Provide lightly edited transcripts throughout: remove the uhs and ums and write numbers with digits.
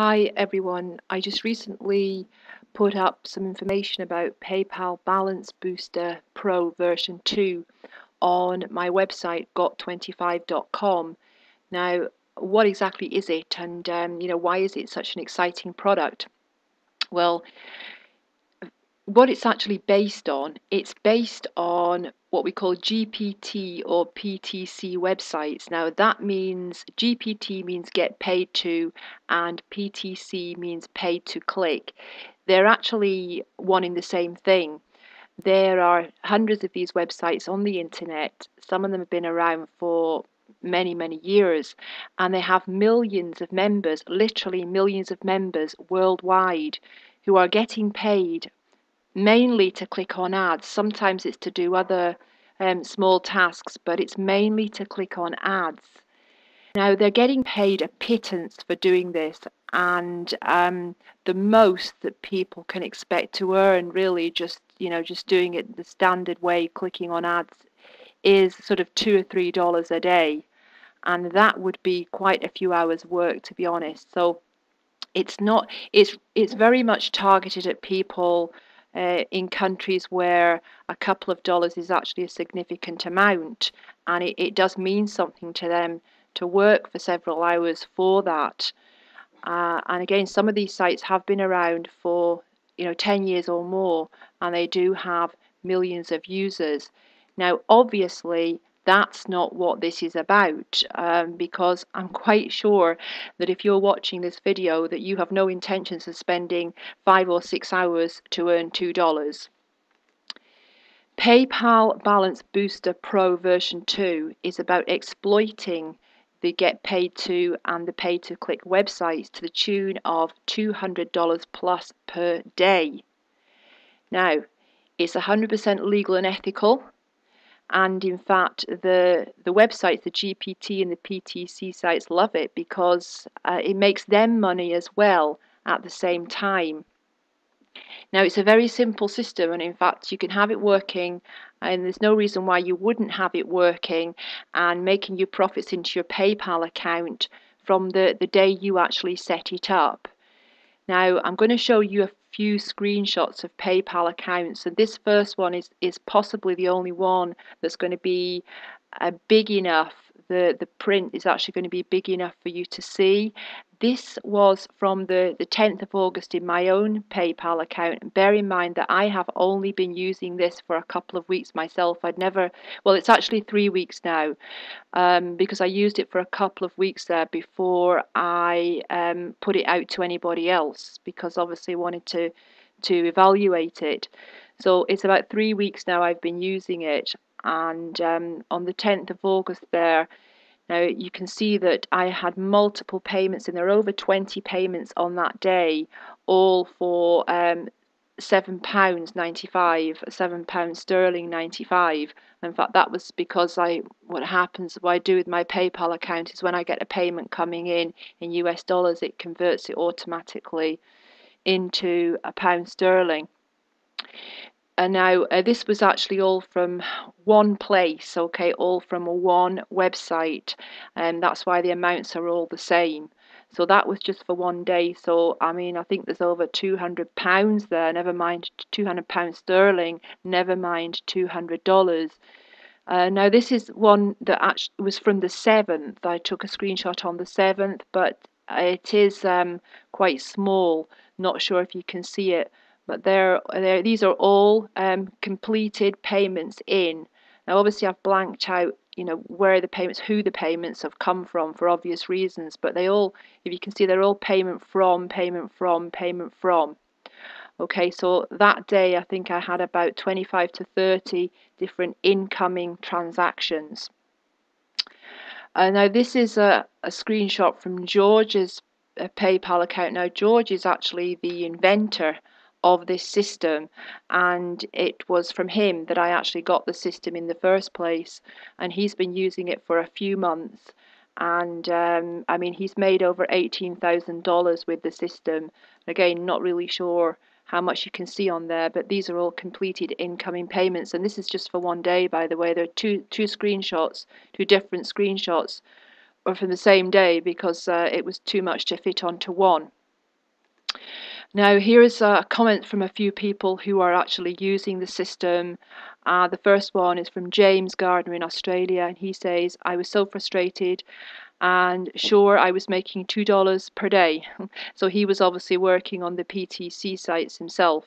Hi everyone. I just recently put up some information about PayPal Balance Booster Pro version 2 on my website got25.com. Now, what exactly is it, and why is it such an exciting product? Well, what it's actually based on, it's based on what we call GPT or PTC websites. Now that means GPT means get paid to and PTC means paid to click. They're actually one and the same thing. There are hundreds of these websites on the internet. Some of them have been around for many, many years, and they have millions of members, literally millions of members worldwide, who are getting paid mainly to click on ads. Sometimes it's to do other small tasks, but it's mainly to click on ads. Now they're getting paid a pittance for doing this, and the most that people can expect to earn, really, just doing it the standard way, clicking on ads, is sort of $2 or $3 a day, and that would be quite a few hours' work, to be honest. So it's not it's very much targeted at people in countries where a couple of dollars is actually a significant amount, and it does mean something to them to work for several hours for that. And again, some of these sites have been around for 10 years or more, and they do have millions of users. Now, obviously, that's not what this is about, because I'm quite sure that if you're watching this video that you have no intentions of spending 5 or 6 hours to earn $2. PayPal Balance Booster Pro version 2 is about exploiting the get paid to and the pay to click websites to the tune of $200 plus per day. Now, it's 100% legal and ethical. And in fact, the websites, the GPT and the PTC sites love it because it makes them money as well at the same time. Now, it's a very simple system, and in fact, you can have it working, and there's no reason why you wouldn't have it working and making your profits into your PayPal account from the day you actually set it up. Now, I'm going to show you a few screenshots of PayPal accounts, and this first one is possibly the only one that's going to be big enough. The print is actually going to be big enough for you to see. This was from the 10th of August in my own PayPal account. And bear in mind that I have only been using this for a couple of weeks myself. Well, it's actually 3 weeks now, because I used it for a couple of weeks there before I put it out to anybody else, because obviously I wanted to evaluate it. So it's about 3 weeks now I've been using it, and on the 10th of August there, now you can see that I had multiple payments, and there are over 20 payments on that day, all for £7.95, £7 sterling 95. In fact, that was because what I do with my PayPal account is when I get a payment coming in US dollars, it converts it automatically into a pound sterling. And now this was actually all from one place, okay, all from one website, and that's why the amounts are all the same. So that was just for one day. So I mean, I think there's over £200 there, never mind £200 sterling, never mind $200. Now this is one that actually was from the 7th. I took a screenshot on the 7th, but it is quite small. Not sure if you can see it, but these are all completed payments in. Now obviously I've blanked out, where the payments, who the payments have come from for obvious reasons, but they all, if you can see, they're all payment from, payment from, payment from. Okay, so that day I think I had about 25 to 30 different incoming transactions. Now this is a screenshot from George's PayPal account. Now George is actually the inventor of this system, and it was from him that I actually got the system in the first place, and he's been using it for a few months, and I mean, he's made over $18,000 with the system. Again, not really sure how much you can see on there, but these are all completed incoming payments, and this is just for one day, by the way. There are two screenshots, two different screenshots, or from the same day, because it was too much to fit onto one. Now, here is a comment from a few people who are actually using the system. The first one is from James Gardner in Australia, and he says, I was so frustrated and sure I was making $2 per day. So he was obviously working on the PTC sites himself,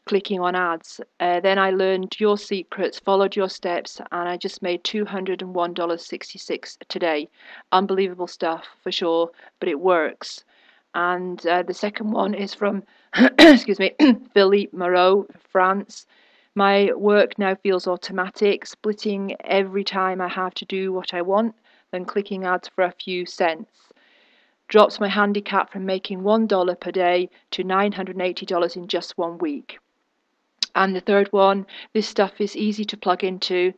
clicking on ads. Then I learned your secrets, followed your steps, and I just made $201.66 today. Unbelievable stuff for sure, but it works. And the second one is from, excuse me, Philippe Moreau, France. My work now feels automatic, splitting every time I have to do what I want, then clicking ads for a few cents. Drops my handicap from making $1 per day to $980 in just 1 week. And the third one, this stuff is easy to plug into.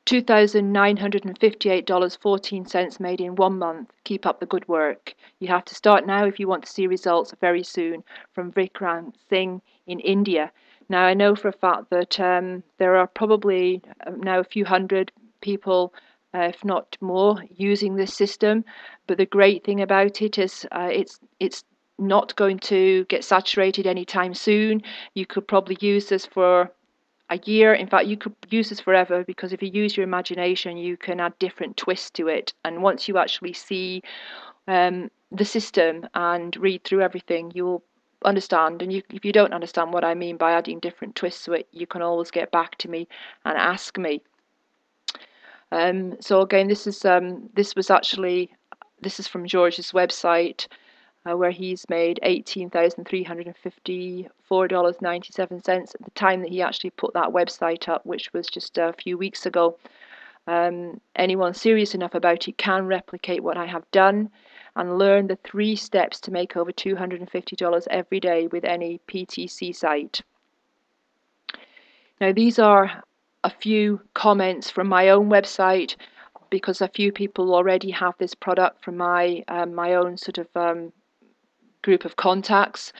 $2,958.14 made in 1 month. Keep up the good work. You have to start now if you want to see results very soon. From Vikram Singh in India. Now, I know for a fact that there are probably now a few hundred people, if not more, using this system. But the great thing about it is it's not going to get saturated anytime soon. You could probably use this for a year. In fact, you could use this forever, because if you use your imagination, you can add different twists to it. And once you actually see the system and read through everything, you'll understand. And if you don't understand what I mean by adding different twists to it, you can always get back to me and ask me. So again, this is from George's website, where he's made $18,354.97 at the time that he actually put that website up, which was just a few weeks ago. Anyone serious enough about it can replicate what I have done and learn the 3 steps to make over $250 every day with any PTC site. Now, these are a few comments from my own website, because a few people already have this product from my own sort of group of contacts.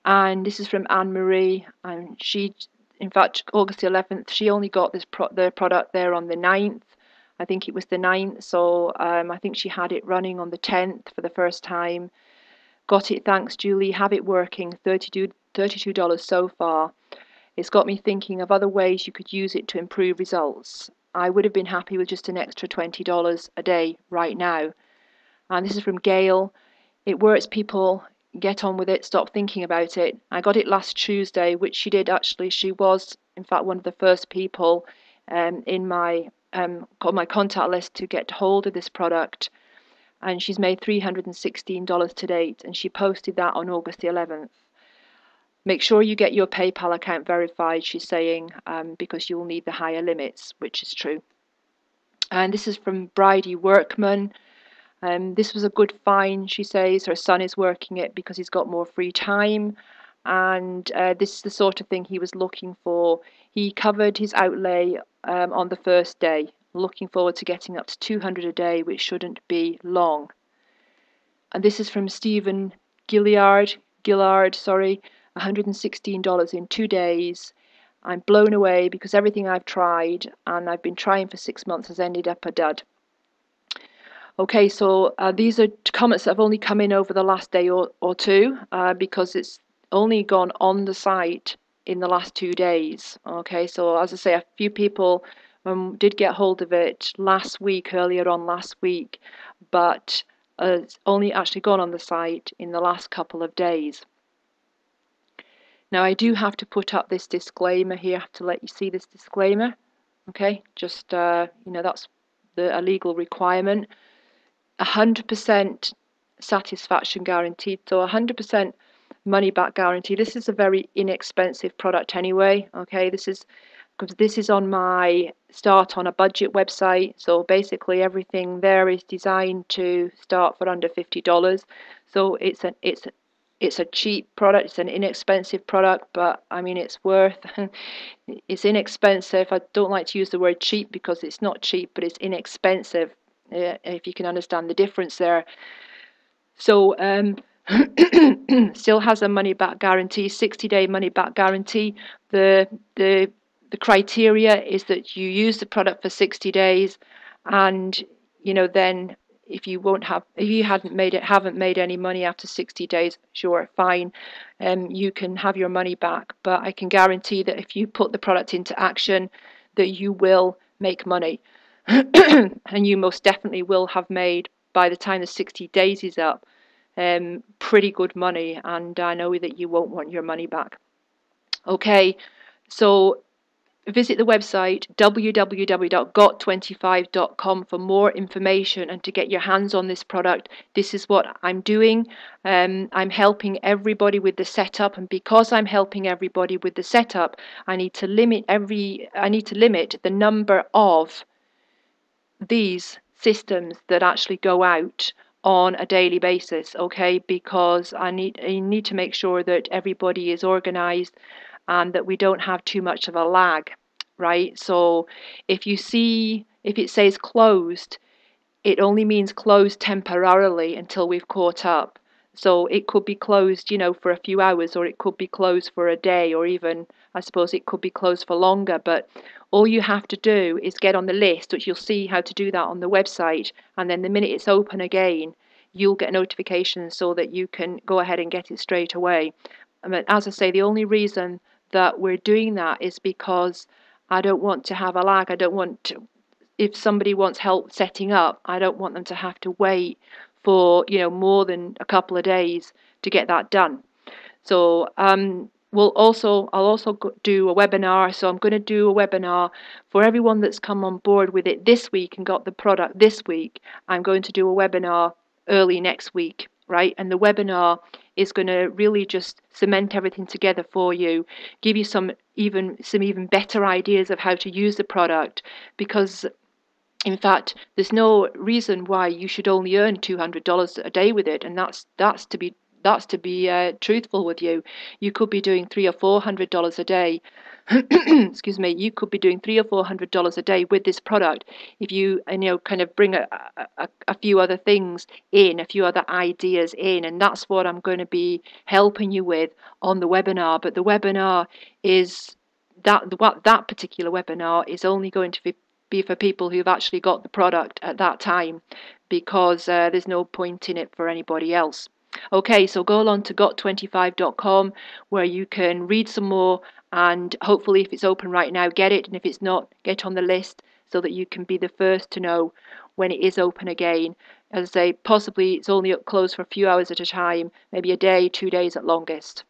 And this is from Anne Marie, and she, in fact, August the 11th, she only got this the product there on the 9th. I think it was the 9th, so I think she had it running on the 10th for the first time. Got it, thanks Julie, have it working, $32 so far. It's got me thinking of other ways you could use it to improve results. I would have been happy with just an extra $20 a day right now. And this is from Gail. It works, people. Get on with it. Stop thinking about it. I got it last Tuesday, which she did actually. She was, in fact, one of the first people in my contact list to get hold of this product. And she's made $316 to date. And she posted that on August the 11th. Make sure you get your PayPal account verified, she's saying, because you'll need the higher limits, which is true. And this is from Bridie Workman. This was a good find, she says. Her son is working it because he's got more free time. And this is the sort of thing he was looking for. He covered his outlay on the first day. Looking forward to getting up to 200 a day, which shouldn't be long. And this is from Stephen Gillard, $116 in 2 days. I'm blown away because everything I've tried, and I've been trying for 6 months, has ended up a dud. Okay, so these are comments that have only come in over the last day or two, because it's only gone on the site in the last 2 days. Okay, so as I say, a few people did get hold of it earlier on last week, but it's only actually gone on the site in the last couple of days. Now, I do have to put up this disclaimer here. I have to let you see this disclaimer. Okay, just, that's a legal requirement. 100% satisfaction guaranteed. So 100% money back guarantee. This is a very inexpensive product anyway. Okay, this is on my start on a budget website. So basically everything there is designed to start for under $50. So it's a cheap product, it's an inexpensive product, but I mean it's inexpensive. I don't like to use the word cheap because it's not cheap, but it's inexpensive, if you can understand the difference there. So still has a money back guarantee, 60-day money back guarantee. The criteria is that you use the product for 60 days and then if you haven't made any money after 60 days, sure, fine, you can have your money back. But I can guarantee that if you put the product into action, that you will make money. And you most definitely will have made, by the time the 60 days is up, pretty good money, and I know that you won't want your money back. Okay, so visit the website www.got25.com for more information and to get your hands on this product. This is what I'm doing. I'm helping everybody with the setup, and because I'm helping everybody with the setup, I need to limit the number of these systems that actually go out on a daily basis, okay? Because I need to make sure that everybody is organized and that we don't have too much of a lag, right? So if it says closed, it only means closed temporarily until we've caught up. So it could be closed, for a few hours, or it could be closed for a day, or even, I suppose, it could be closed for longer. But all you have to do is get on the list, which you'll see how to do that on the website. And then the minute it's open again, you'll get notifications so that you can go ahead and get it straight away. I mean, as I say, the only reason that we're doing that is because I don't want to have a lag. I don't want to, if somebody wants help setting up, I don't want them to have to wait for more than a couple of days to get that done. So I'll also do a webinar. So I'm going to do a webinar for everyone that's come on board with it this week and got the product this week. I'm going to do a webinar early next week, right? And the webinar is going to really just cement everything together for you, give you some even better ideas of how to use the product, because in fact, there's no reason why you should only earn $200 a day with it, and that's to be truthful with you. You could be doing $300 or $400 a day. Excuse me. You could be doing $300 or $400 a day with this product if you kind of bring a few other things in, a few other ideas in, and that's what I'm going to be helping you with on the webinar. But the webinar is that particular webinar is only going to be for people who've actually got the product at that time, because there's no point in it for anybody else. Okay, so go along to got25.com where you can read some more, and hopefully if it's open right now, get it, and if it's not, get on the list so that you can be the first to know when it is open again. As I say, possibly it's only closed for a few hours at a time, maybe a day, 2 days at longest.